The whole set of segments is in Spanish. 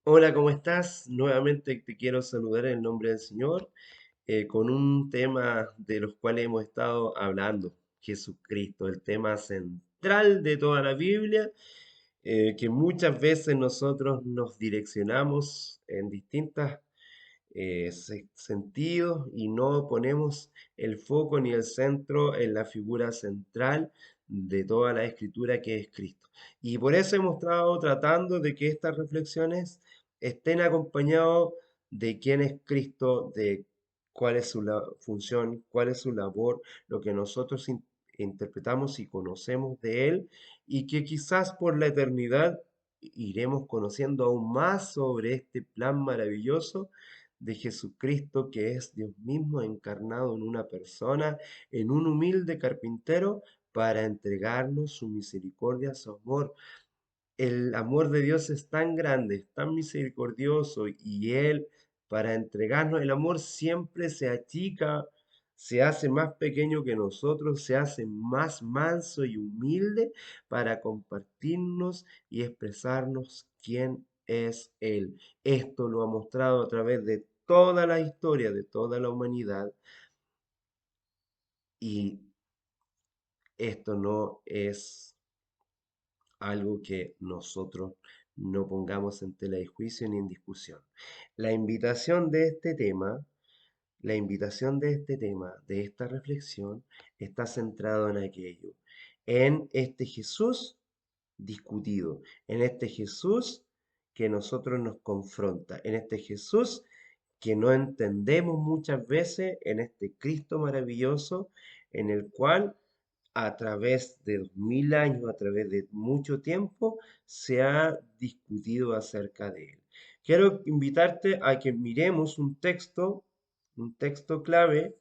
Hola, ¿cómo estás? Nuevamente te quiero saludar en el nombre del Señor con un tema de los cuales hemos estado hablando, Jesucristo, el tema central de toda la Biblia, que muchas veces nosotros nos direccionamos en distintas sentidos y no ponemos el foco ni el centro en la figura central de toda la escritura que es Cristo. Y por eso hemos estado tratando de que estas reflexiones estén acompañados de quién es Cristo, de cuál es su función, cuál es su labor, lo que nosotros interpretamos y conocemos de Él, y que quizás por la eternidad iremos conociendo aún más sobre este plan maravilloso de Jesucristo, que es Dios mismo encarnado en una persona, en un humilde carpintero, para entregarnos su misericordia, su amor. El amor de Dios es tan grande, es tan misericordioso y Él, para entregarnos, el amor siempre se achica, se hace más pequeño que nosotros, se hace más manso y humilde para compartirnos y expresarnos quién es Él. Esto lo ha mostrado a través de toda la historia, de toda la humanidad, y esto no es algo que nosotros no pongamos en tela de juicio ni en discusión. La invitación de este tema, la invitación de este tema, de esta reflexión, está centrado en aquello, en este Jesús discutido, en este Jesús que nosotros nos confronta, en este Jesús que no entendemos muchas veces, en este Cristo maravilloso en el cual a través de 2000 años, a través de mucho tiempo, se ha discutido acerca de él. Quiero invitarte a que miremos un texto clave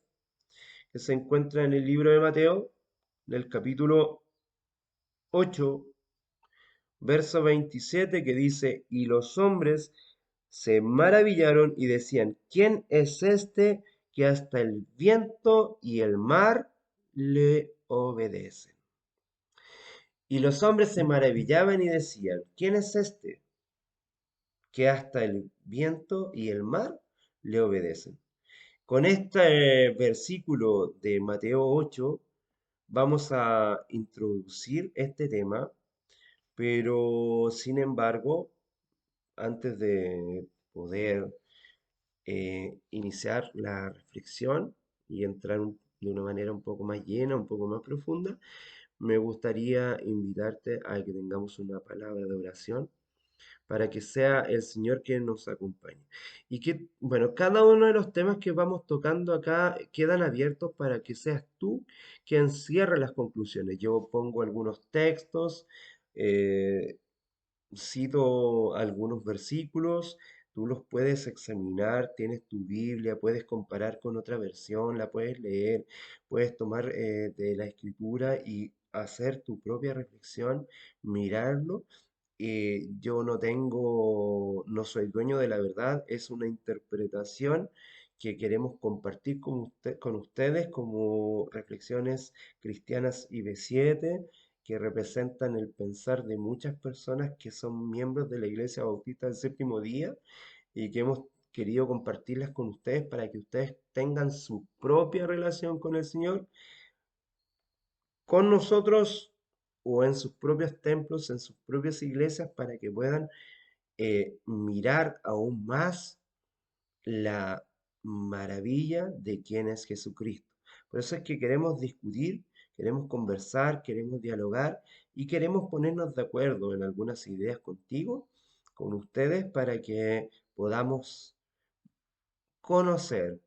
que se encuentra en el libro de Mateo, del capítulo 8, verso 27, que dice, y los hombres se maravillaron y decían, ¿quién es este que hasta el viento y el mar le obedecen? Y los hombres se maravillaban y decían, ¿quién es este que hasta el viento y el mar le obedecen? Con este versículo de Mateo 8 vamos a introducir este tema, pero sin embargo, antes de poder iniciar la reflexión y entrar de una manera un poco más llena, un poco más profunda, me gustaría invitarte a que tengamos una palabra de oración para que sea el Señor quien nos acompañe. Y que, bueno, cada uno de los temas que vamos tocando acá quedan abiertos para que seas tú quien cierre las conclusiones. Yo pongo algunos textos, eh, cito algunos versículos, tú los puedes examinar, tienes tu Biblia, puedes comparar con otra versión, la puedes leer, puedes tomar de la escritura y hacer tu propia reflexión, mirarlo. Yo no tengo, no soy dueño de la verdad, es una interpretación que queremos compartir con ustedes como reflexiones cristianas IB7 que representan el pensar de muchas personas que son miembros de la Iglesia Bautista del Séptimo Día y que hemos querido compartirlas con ustedes para que ustedes tengan su propia relación con el Señor, con nosotros o en sus propios templos, en sus propias iglesias, para que puedan mirar aún más la maravilla de quién es Jesucristo. Por eso es que queremos discutir, queremos conversar, queremos dialogar y queremos ponernos de acuerdo en algunas ideas contigo, con ustedes, para que podamos conocer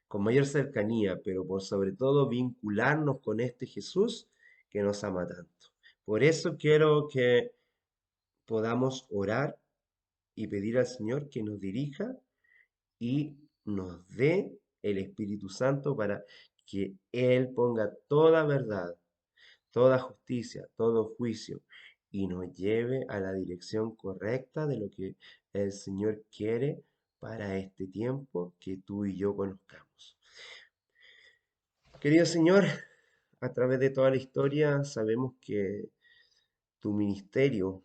con mayor cercanía, pero por sobre todo vincularnos con este Jesús que nos ama tanto. Por eso quiero que podamos orar y pedir al Señor que nos dirija y nos dé el Espíritu Santo para que Él ponga toda verdad, toda justicia, todo juicio y nos lleve a la dirección correcta de lo que el Señor quiere para este tiempo que tú y yo conozcamos. Querido Señor, a través de toda la historia sabemos que tu ministerio,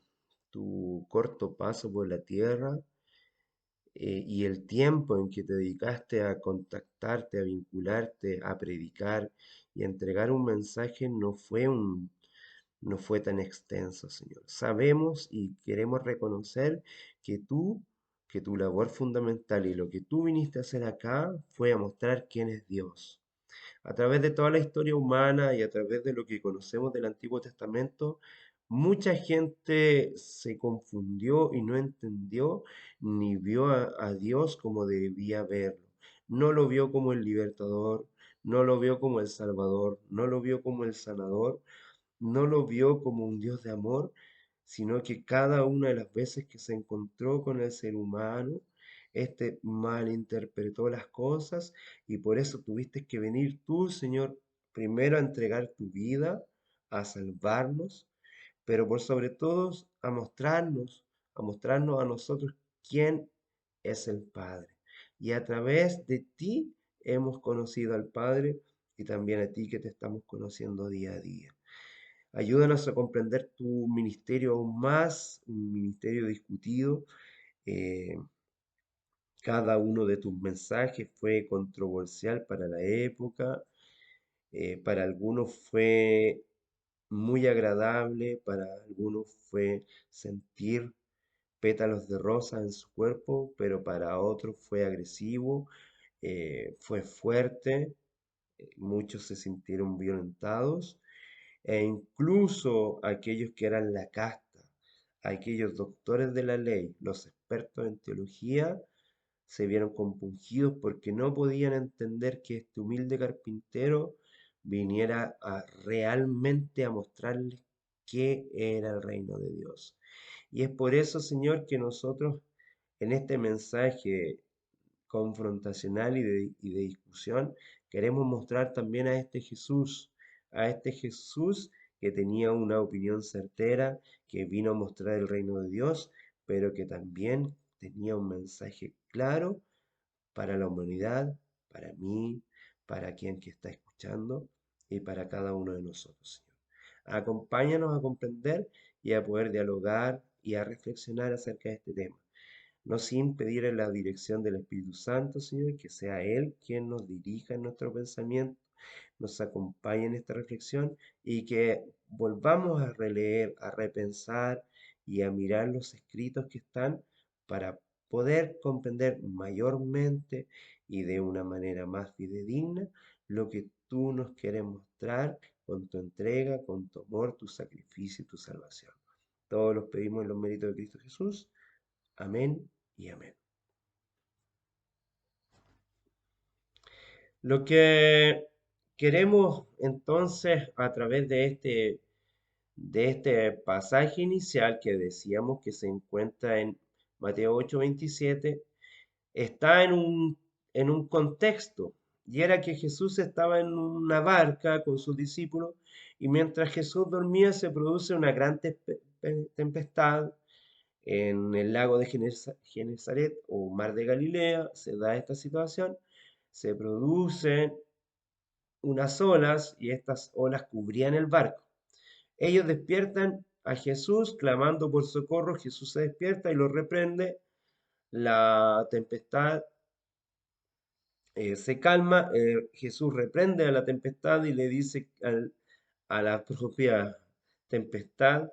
tu corto paso por la tierra y el tiempo en que te dedicaste a contactarte, a vincularte, a predicar y a entregar un mensaje no fue tan extenso, Señor. Sabemos y queremos reconocer que que tu labor fundamental y lo que tú viniste a hacer acá fue a mostrar quién es Dios. A través de toda la historia humana y a través de lo que conocemos del Antiguo Testamento, mucha gente se confundió y no entendió ni vio a Dios como debía verlo. No lo vio como el libertador, no lo vio como el salvador, no lo vio como el sanador, no lo vio como un Dios de amor, sino que cada una de las veces que se encontró con el ser humano, este malinterpretó las cosas y por eso tuviste que venir tú, Señor, primero a entregar tu vida, a salvarnos, pero por sobre todo a mostrarnos a nosotros quién es el Padre. Y a través de ti hemos conocido al Padre y también a ti que te estamos conociendo día a día. Ayúdanos a comprender tu ministerio aún más, un ministerio discutido. Eh, Cada uno de tus mensajes fue controversial para la época, para algunos fue muy agradable, para algunos fue sentir pétalos de rosa en su cuerpo, pero para otros fue agresivo, fue fuerte, muchos se sintieron violentados e incluso aquellos que eran la casta, aquellos doctores de la ley, los expertos en teología, se vieron compungidos porque no podían entender que este humilde carpintero viniera a realmente a mostrarles qué era el reino de Dios. Y es por eso, Señor, que nosotros en este mensaje confrontacional y de discusión, queremos mostrar también a este Jesús que tenía una opinión certera, que vino a mostrar el reino de Dios, pero que también tenía un mensaje claro para la humanidad, para mí, para quien que está escuchando y para cada uno de nosotros, Señor. Acompáñanos a comprender y a poder dialogar y a reflexionar acerca de este tema no sin pedir en la dirección del Espíritu Santo, Señor, que sea Él quien nos dirija en nuestro pensamiento, nos acompañe en esta reflexión y que volvamos a releer, a repensar y a mirar los escritos que están para poder comprender mayormente y de una manera más fidedigna lo que tú nos quieres mostrar con tu entrega, con tu amor, tu sacrificio y tu salvación. Todos los pedimos en los méritos de Cristo Jesús. Amén y amén. Lo que queremos entonces a través de este pasaje inicial que decíamos que se encuentra en Mateo 8:27, está en un contexto, y era que Jesús estaba en una barca con sus discípulos, y mientras Jesús dormía se produce una gran tempestad en el lago de Genezaret o mar de Galilea, se da esta situación, se producen unas olas y estas olas cubrían el barco. Ellos despiertan a Jesús clamando por socorro, Jesús se despierta y lo reprende, la tempestad se calma, Jesús reprende a la tempestad y le dice a la propia tempestad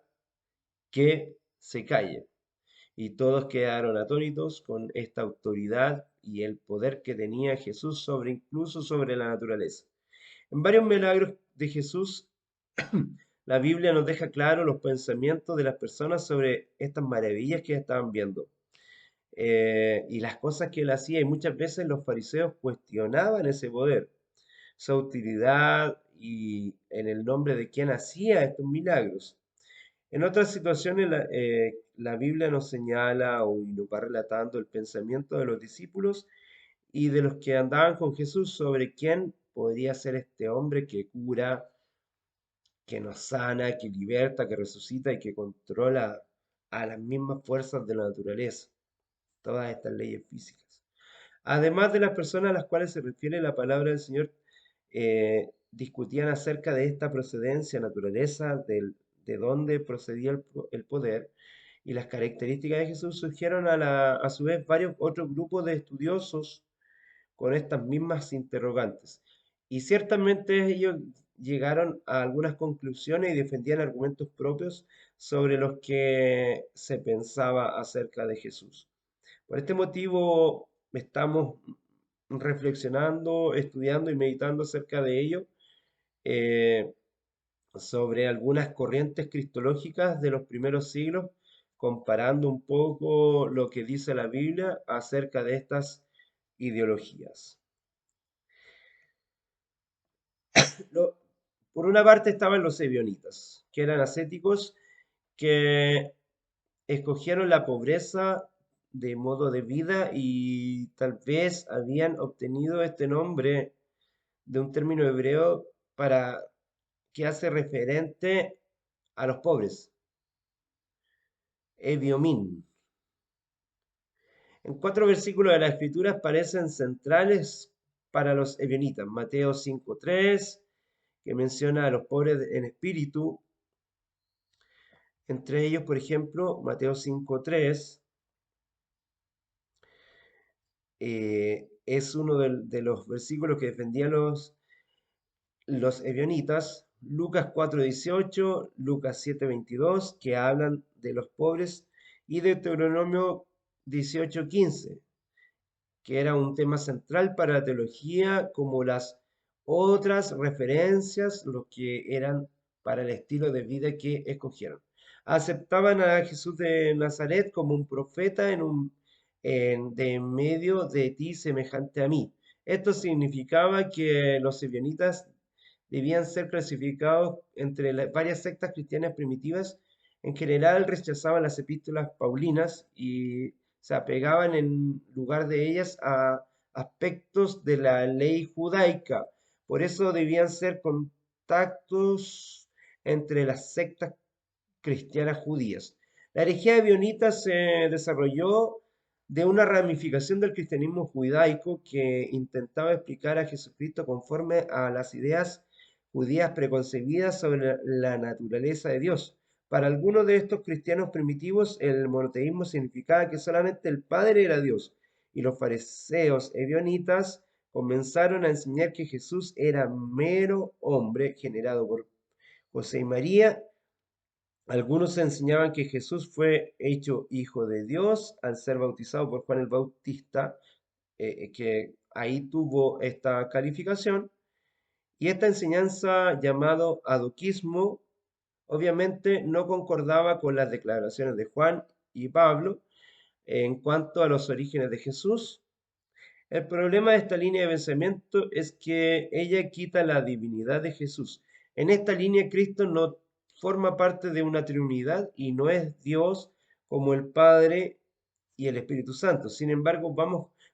que se calle. Y todos quedaron atónitos con esta autoridad y el poder que tenía Jesús sobre incluso sobre la naturaleza. En varios milagros de Jesús, la Biblia nos deja claro los pensamientos de las personas sobre estas maravillas que estaban viendo y las cosas que él hacía. Y muchas veces los fariseos cuestionaban ese poder, su utilidad y en el nombre de quién hacía estos milagros. En otras situaciones, la Biblia nos señala y nos va relatando el pensamiento de los discípulos y de los que andaban con Jesús sobre quién podría ser este hombre que cura, que nos sana, que liberta, que resucita y que controla a las mismas fuerzas de la naturaleza, todas estas leyes físicas. Además de las personas a las cuales se refiere la palabra del Señor, discutían acerca de esta procedencia, naturaleza, de dónde procedía el poder, y las características de Jesús surgieron a su vez varios otros grupos de estudiosos con estas mismas interrogantes. Y ciertamente ellos llegaron a algunas conclusiones y defendían argumentos propios sobre los que se pensaba acerca de Jesús. Por este motivo estamos reflexionando, estudiando y meditando acerca de ello, eh, sobre algunas corrientes cristológicas de los primeros siglos, comparando un poco lo que dice la Biblia acerca de estas ideologías. Lo- por una parte estaban los ebionitas, que eran ascéticos que escogieron la pobreza de modo de vida y tal vez habían obtenido este nombre de un término hebreo para que hace referente a los pobres, Ebiomin. En cuatro versículos de la Escritura parecen centrales para los ebionitas. Mateo 5:3, que menciona a los pobres en espíritu. Entre ellos, por ejemplo, Mateo 5:3 es uno de los versículos que defendían los ebionitas. Lucas 4:18, Lucas 7:22, que hablan de los pobres, y Deuteronomio 18:15, que era un tema central para la teología, como las otras referencias, lo que eran para el estilo de vida que escogieron. Aceptaban a Jesús de Nazaret como un profeta de en medio de ti semejante a mí. Esto significaba que los sibionitas debían ser clasificados entre las varias sectas cristianas primitivas. En general rechazaban las epístolas paulinas y se apegaban en lugar de ellas a aspectos de la ley judaica. Por eso debían ser contactos entre las sectas cristianas judías. La herejía ebionita se desarrolló de una ramificación del cristianismo judaico que intentaba explicar a Jesucristo conforme a las ideas judías preconcebidas sobre la naturaleza de Dios. Para algunos de estos cristianos primitivos, el monoteísmo significaba que solamente el Padre era Dios, y los fariseos ebionitas comenzaron a enseñar que Jesús era mero hombre generado por José y María. Algunos enseñaban que Jesús fue hecho hijo de Dios al ser bautizado por Juan el Bautista, que ahí tuvo esta calificación. Y esta enseñanza, llamado adoquismo, obviamente no concordaba con las declaraciones de Juan y Pablo en cuanto a los orígenes de Jesús. El problema de esta línea de pensamiento es que ella quita la divinidad de Jesús. En esta línea, Cristo no forma parte de una Trinidad y no es Dios como el Padre y el Espíritu Santo. Sin embargo,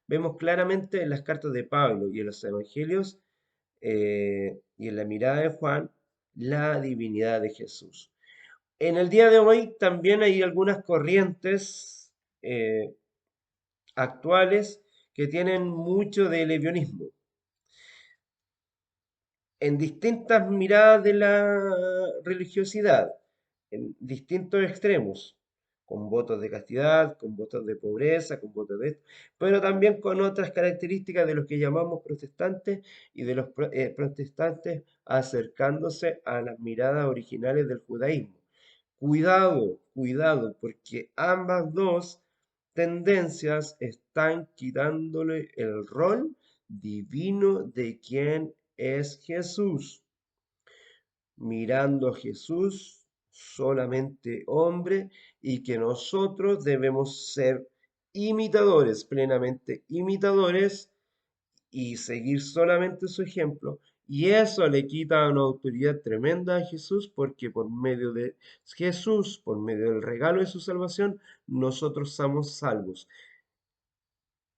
vemos claramente en las cartas de Pablo y en los Evangelios y en la mirada de Juan la divinidad de Jesús. En el día de hoy también hay algunas corrientes actuales que tienen mucho de levionismo en distintas miradas de la religiosidad, en distintos extremos, con votos de castidad, con votos de pobreza, con votos de esto, pero también con otras características de los que llamamos protestantes y de los protestantes acercándose a las miradas originales del judaísmo. Cuidado, cuidado, porque ambas dos tendencias están quitándole el rol divino de quien es Jesús, mirando a Jesús solamente hombre y que nosotros debemos ser imitadores, plenamente imitadores y seguir solamente su ejemplo. Y eso le quita una autoridad tremenda a Jesús porque por medio de Jesús, por medio del regalo de su salvación, nosotros somos salvos.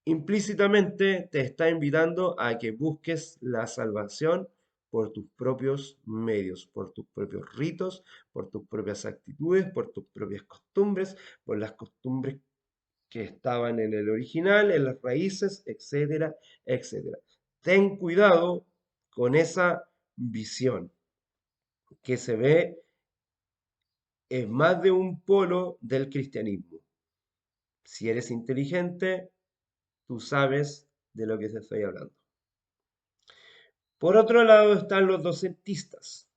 Implícitamente te está invitando a que busques la salvación por tus propios medios, por tus propios ritos, por tus propias actitudes, por tus propias costumbres, por las costumbres que estaban en el original, en las raíces, etcétera, etcétera. Ten cuidado con esa visión que se ve es más de un polo del cristianismo. Si eres inteligente, tú sabes de lo que te estoy hablando. Por otro lado están los docetistas,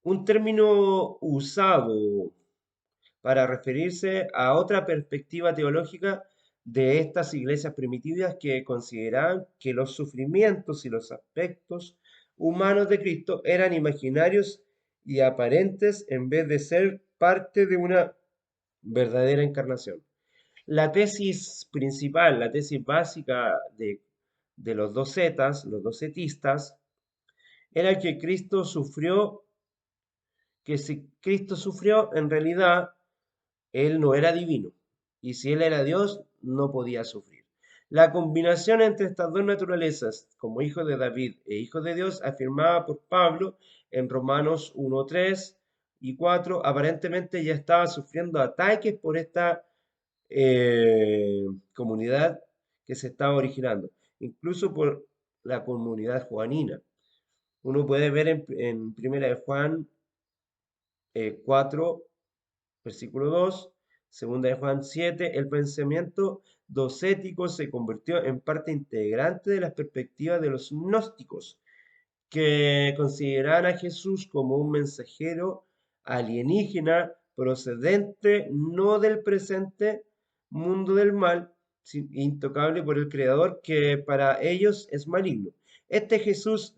un término usado para referirse a otra perspectiva teológica de estas iglesias primitivas que consideraban que los sufrimientos y los aspectos humanos de Cristo eran imaginarios y aparentes en vez de ser parte de una verdadera encarnación. La tesis principal, la tesis básica de los docetas, los docetistas, era que si Cristo sufrió, en realidad él no era divino. Y si él era Dios, no podía sufrir. La combinación entre estas dos naturalezas, como hijo de David e hijo de Dios, afirmada por Pablo en Romanos 1:3 y 4, aparentemente ya estaba sufriendo ataques por esta comunidad que se estaba originando, incluso por la comunidad juanina. Uno puede ver en Primera de Juan 4, versículo 2, Segunda de Juan 7, el pensamiento docético se convirtió en parte integrante de las perspectivas de los gnósticos, que consideraban a Jesús como un mensajero alienígena procedente no del presente mundo del mal, intocable por el Creador, que para ellos es maligno. Este Jesús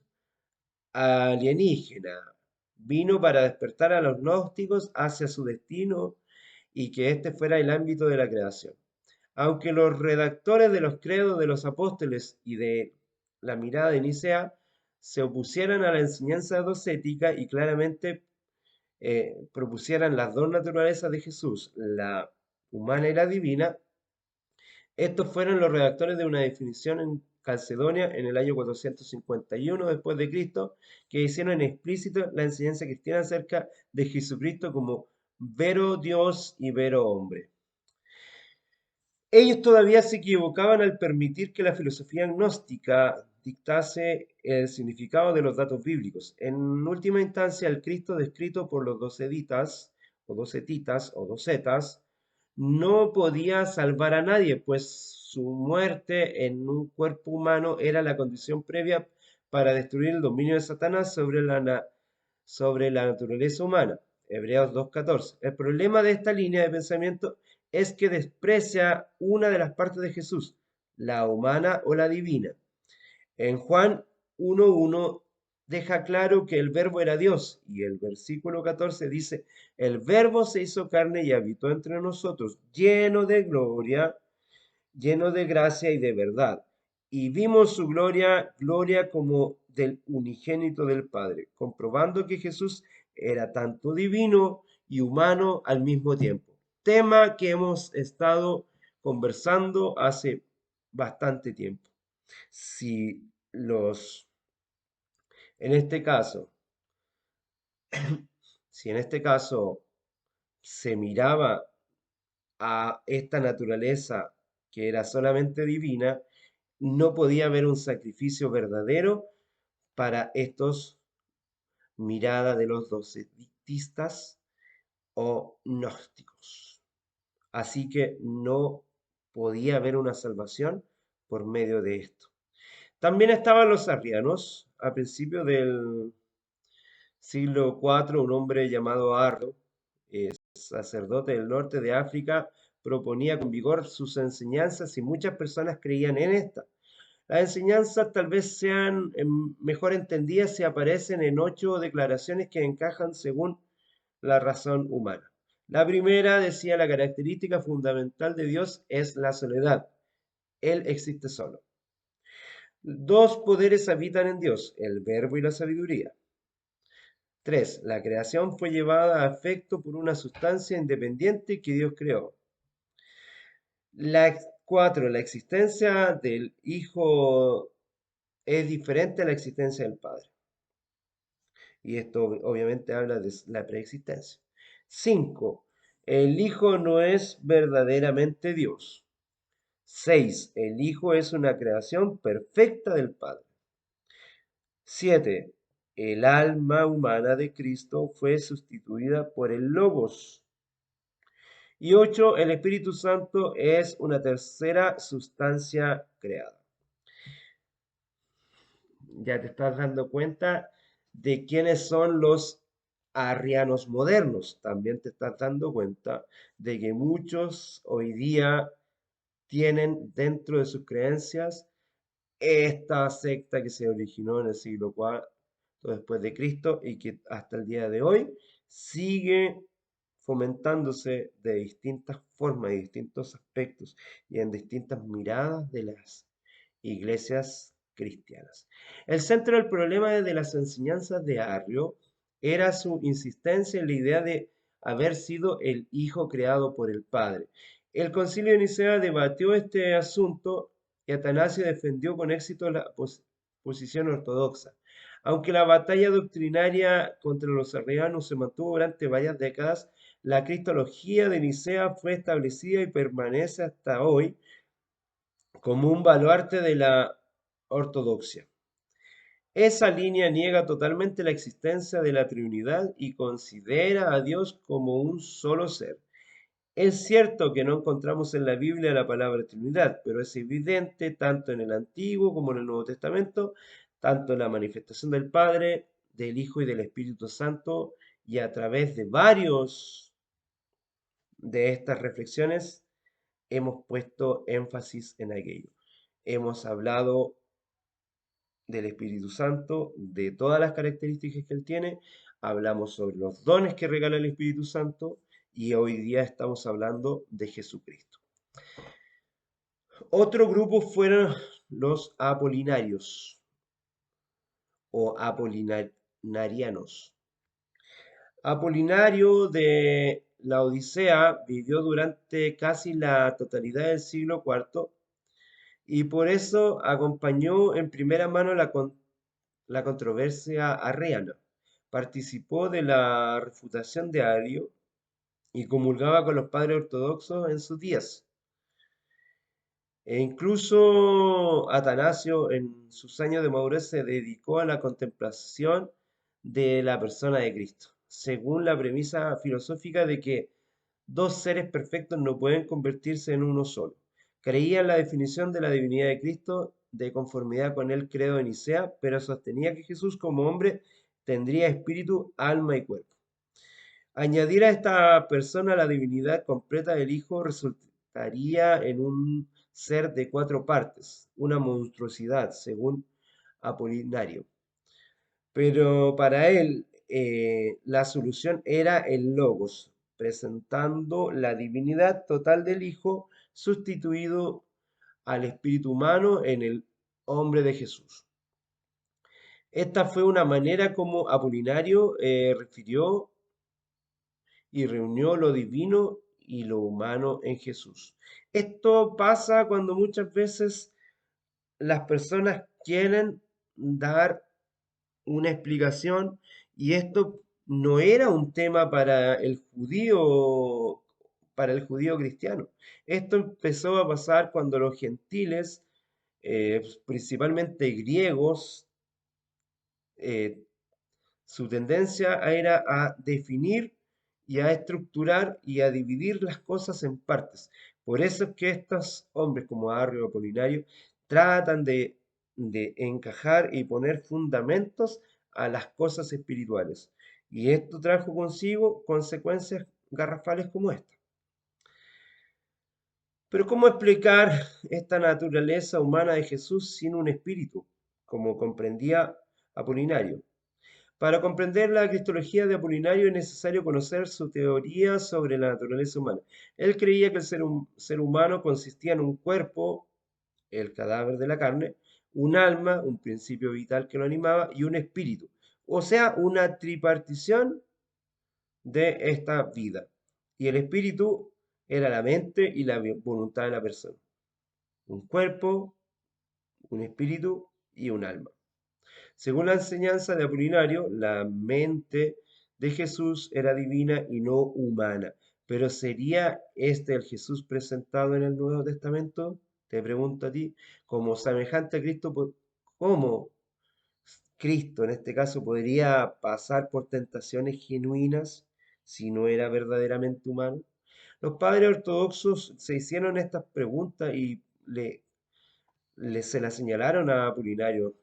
alienígena vino para despertar a los gnósticos hacia su destino y que este fuera el ámbito de la creación. Aunque los redactores de los credos de los apóstoles y de la mirada de Nicea se opusieran a la enseñanza docética y claramente propusieran las dos naturalezas de Jesús, la humana y la divina, estos fueron los redactores de una definición en Calcedonia en el año 451 después de Cristo, que hicieron explícito la enseñanza cristiana acerca de Jesucristo como vero Dios y vero hombre. Ellos todavía se equivocaban al permitir que la filosofía gnóstica dictase el significado de los datos bíblicos. En última instancia, el Cristo descrito por los docetitas o docetas no podía salvar a nadie, pues su muerte en un cuerpo humano era la condición previa para destruir el dominio de Satanás sobre la naturaleza humana. Hebreos 2:14. El problema de esta línea de pensamiento es que desprecia una de las partes de Jesús, la humana o la divina. En Juan 1:1 deja claro que el verbo era Dios y el versículo 14 dice, el verbo se hizo carne y habitó entre nosotros, lleno de gloria, lleno de gracia y de verdad. Y vimos su gloria, gloria como del unigénito del Padre, comprobando que Jesús era tanto divino y humano al mismo tiempo. Tema que hemos estado conversando hace bastante tiempo. Si los, en este caso, si en este caso se miraba a esta naturaleza que era solamente divina, no podía haber un sacrificio verdadero para estos miradas de los docetistas o gnósticos. Así que no podía haber una salvación por medio de esto. También estaban los arrianos. A principios del siglo IV, un hombre llamado Ardo, sacerdote del norte de África, proponía con vigor sus enseñanzas y muchas personas creían en esta. Las enseñanzas tal vez sean mejor entendidas si aparecen en 8 declaraciones que encajan según la razón humana. La primera decía la característica fundamental de Dios es la soledad. Él existe solo. Dos poderes habitan en Dios, el verbo y la sabiduría. 3. La creación fue llevada a efecto por una sustancia independiente que Dios creó. 4. La existencia del Hijo es diferente a la existencia del Padre. Y esto obviamente habla de la preexistencia. 5. El Hijo no es verdaderamente Dios. 6. El Hijo es una creación perfecta del Padre. 7. el alma humana de Cristo fue sustituida por el Logos. Y 8, el Espíritu Santo es una tercera sustancia creada. Ya te estás dando cuenta de quiénes son los arrianos modernos. También te estás dando cuenta de que muchos hoy día tienen dentro de sus creencias esta secta que se originó en el siglo IV después de Cristo y que hasta el día de hoy sigue fomentándose de distintas formas y distintos aspectos y en distintas miradas de las iglesias cristianas. El centro del problema de las enseñanzas de Arrio era su insistencia en la idea de haber sido el Hijo creado por el Padre. El Concilio de Nicea debatió este asunto y Atanasio defendió con éxito la posición ortodoxa. Aunque la batalla doctrinaria contra los arrianos se mantuvo durante varias décadas, la cristología de Nicea fue establecida y permanece hasta hoy como un baluarte de la ortodoxia. Esa línea niega totalmente la existencia de la Trinidad y considera a Dios como un solo ser. Es cierto que no encontramos en la Biblia la palabra Trinidad, pero es evidente tanto en el Antiguo como en el Nuevo Testamento, tanto en la manifestación del Padre, del Hijo y del Espíritu Santo, y a través de varios de estas reflexiones hemos puesto énfasis en aquello. Hemos hablado del Espíritu Santo, de todas las características que él tiene, hablamos sobre los dones que regala el Espíritu Santo y hoy día estamos hablando de Jesucristo. Otro grupo fueron los apolinarios o apolinarianos. Apolinario de la Odisea vivió durante casi la totalidad del siglo IV y por eso acompañó en primera mano la controversia arriana. Participó de la refutación de Ario y comulgaba con los padres ortodoxos en sus días. E incluso Atanasio en sus años de madurez se dedicó a la contemplación de la persona de Cristo, según la premisa filosófica de que dos seres perfectos no pueden convertirse en uno solo. Creía en la definición de la divinidad de Cristo de conformidad con el credo de Nicea, pero sostenía que Jesús como hombre tendría espíritu, alma y cuerpo. Añadir a esta persona la divinidad completa del Hijo resultaría en un ser de cuatro partes, una monstruosidad, según Apolinario. Pero para él la solución era el Logos, presentando la divinidad total del Hijo, sustituido al espíritu humano en el hombre de Jesús. Esta fue una manera como Apolinario refirió y reunió lo divino y lo humano en Jesús. Esto pasa cuando muchas veces las personas quieren dar una explicación y esto no era un tema para el judío cristiano. Esto empezó a pasar cuando los gentiles, principalmente griegos, eh, su tendencia era a definir y a estructurar y a dividir las cosas en partes. Por eso es que estos hombres como Arrio o Apolinario tratan de encajar y poner fundamentos a las cosas espirituales. Y esto trajo consigo consecuencias garrafales como esta. Pero ¿cómo explicar esta naturaleza humana de Jesús sin un espíritu, como comprendía Apolinario? Para comprender la cristología de Apolinario es necesario conocer su teoría sobre la naturaleza humana. Él creía que el ser humano consistía en un cuerpo, el cadáver de la carne, un alma, un principio vital que lo animaba, y un espíritu, o sea, una tripartición de esta vida. Y el espíritu era la mente y la voluntad de la persona. Un cuerpo, un espíritu y un alma. Según la enseñanza de Apolinario, la mente de Jesús era divina y no humana. Pero ¿sería este el Jesús presentado en el Nuevo Testamento? Te pregunto a ti, como semejante a Cristo, ¿cómo Cristo en este caso podría pasar por tentaciones genuinas si no era verdaderamente humano? Los padres ortodoxos se hicieron estas preguntas y se las señalaron a Apolinario.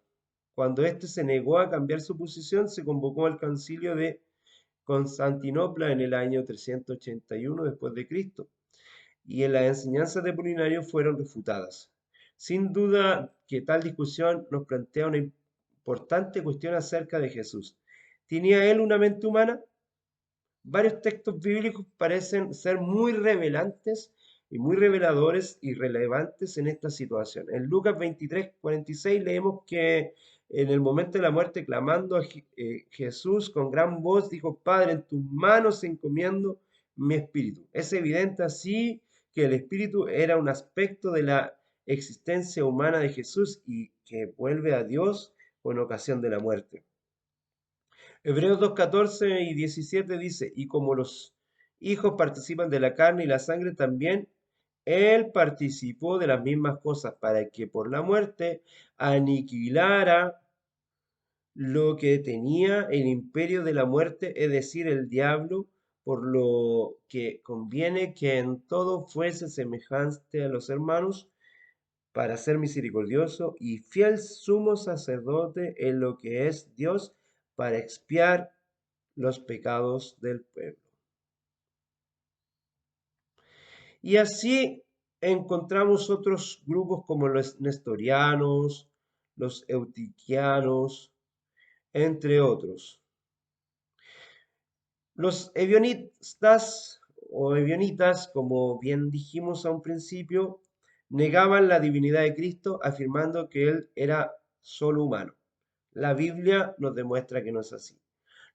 Cuando éste se negó a cambiar su posición, se convocó al concilio de Constantinopla en el año 381 después de Cristo, y en las enseñanzas de Apolinario fueron refutadas. Sin duda que tal discusión nos plantea una importante cuestión acerca de Jesús. ¿Tenía él una mente humana? Varios textos bíblicos parecen ser muy revelantes y muy reveladores y relevantes en esta situación. En Lucas 23:46 leemos que en el momento de la muerte, clamando a Jesús con gran voz, dijo: Padre, en tus manos encomiendo mi espíritu. Es evidente así que el espíritu era un aspecto de la existencia humana de Jesús y que vuelve a Dios con ocasión de la muerte. Hebreos 2:14 y 17 dice: Y como los hijos participan de la carne y la sangre, también él participó de las mismas cosas, para que por la muerte aniquilara lo que tenía el imperio de la muerte, es decir, el diablo, por lo que conviene que en todo fuese semejante a los hermanos, para ser misericordioso y fiel sumo sacerdote en lo que es Dios, para expiar los pecados del pueblo. Y así encontramos otros grupos como los nestorianos, los eutiquianos, entre otros. Los evionitas o evionitas, como bien dijimos a un principio, negaban la divinidad de Cristo, afirmando que él era solo humano. La Biblia nos demuestra que no es así.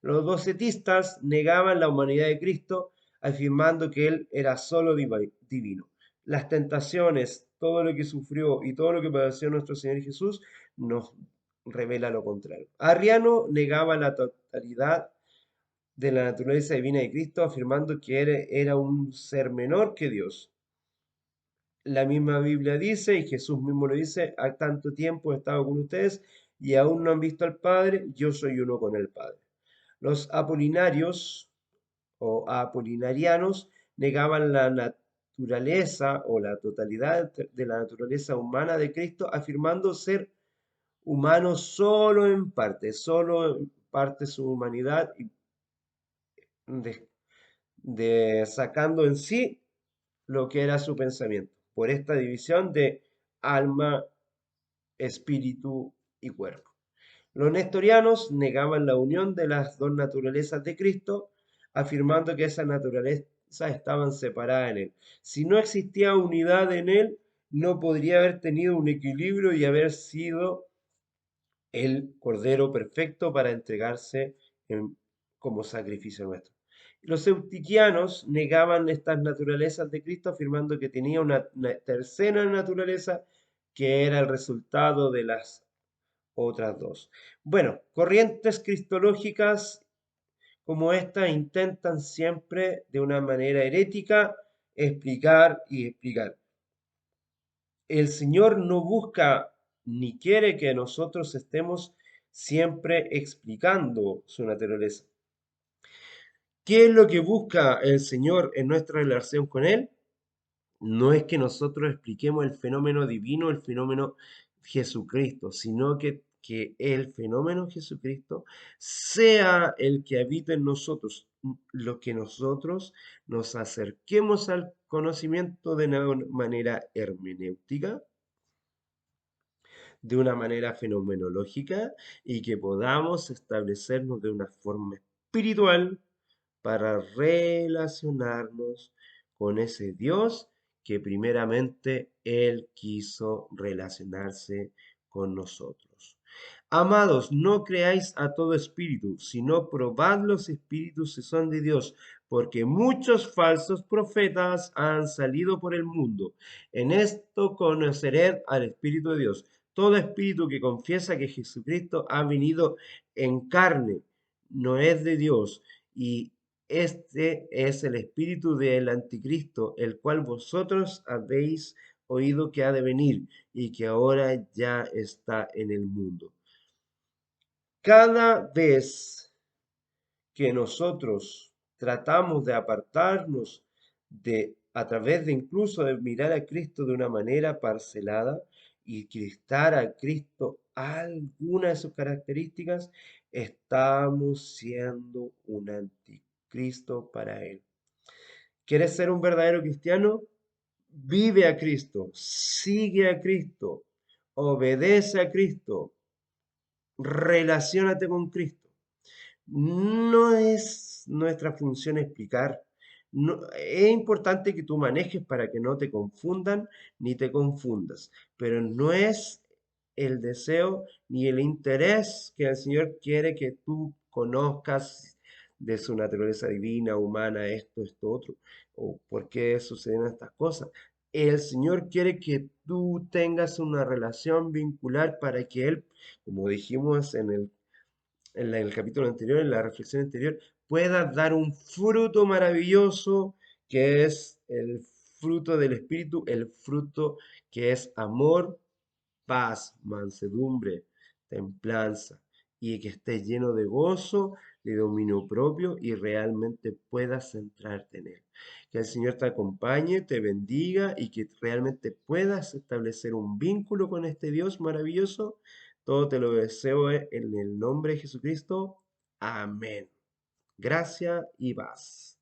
Los docetistas negaban la humanidad de Cristo, afirmando que él era solo divino. Las tentaciones, todo lo que sufrió y todo lo que padeció nuestro Señor Jesús nos revela lo contrario. Arriano negaba la totalidad de la naturaleza divina de Cristo, afirmando que era un ser menor que Dios. La misma Biblia dice, y Jesús mismo lo dice: a tanto tiempo he estado con ustedes y aún no han visto al Padre, yo soy uno con el Padre. Los apolinarios o apolinarianos negaban la naturaleza o la totalidad de la naturaleza humana de Cristo, afirmando ser humano solo en parte su humanidad, y sacando en sí lo que era su pensamiento, por esta división de alma, espíritu y cuerpo. Los nestorianos negaban la unión de las dos naturalezas de Cristo, afirmando que esas naturalezas estaban separadas en él. Si no existía unidad en él, no podría haber tenido un equilibrio y haber sido el Cordero perfecto para entregarse como sacrificio nuestro. Los eutiquianos negaban estas naturalezas de Cristo, afirmando que tenía una tercera naturaleza que era el resultado de las otras dos. Bueno, corrientes cristológicas como esta intentan siempre de una manera herética explicar y explicar. El Señor no busca ni quiere que nosotros estemos siempre explicando su naturaleza. ¿Qué es lo que busca el Señor en nuestra relación con Él? No es que nosotros expliquemos el fenómeno divino, el fenómeno Jesucristo, sino que el fenómeno Jesucristo sea el que habita en nosotros, lo que nosotros nos acerquemos al conocimiento de una manera hermenéutica, de una manera fenomenológica, y que podamos establecernos de una forma espiritual para relacionarnos con ese Dios que primeramente Él quiso relacionarse con nosotros. Amados, no creáis a todo espíritu, sino probad los espíritus si son de Dios, porque muchos falsos profetas han salido por el mundo. En esto conocered al Espíritu de Dios. Todo espíritu que confiesa que Jesucristo ha venido en carne no es de Dios, y este es el espíritu del anticristo, el cual vosotros habéis oído que ha de venir y que ahora ya está en el mundo. Cada vez que nosotros tratamos de apartarnos de, a través de incluso de mirar a Cristo de una manera parcelada y quitar a Cristo alguna de sus características, estamos siendo un anticristo para Él. ¿Quieres ser un verdadero cristiano? Vive a Cristo, sigue a Cristo, obedece a Cristo, relaciónate con Cristo. No es nuestra función explicar. Es importante que tú manejes para que no te confundan ni te confundas, pero no es el deseo ni el interés que el Señor quiere que tú conozcas de su naturaleza divina, humana, esto, otro, o por qué suceden estas cosas. El Señor quiere que tú tengas una relación vincular para que Él, como dijimos en el capítulo anterior, en la reflexión anterior, pueda dar un fruto maravilloso que es el fruto del Espíritu, el fruto que es amor, paz, mansedumbre, templanza, y que estés lleno de gozo, de dominio propio y realmente puedas centrarte en Él. Que el Señor te acompañe, te bendiga y que realmente puedas establecer un vínculo con este Dios maravilloso. Todo te lo deseo en el nombre de Jesucristo. Amén. Gracias y paz.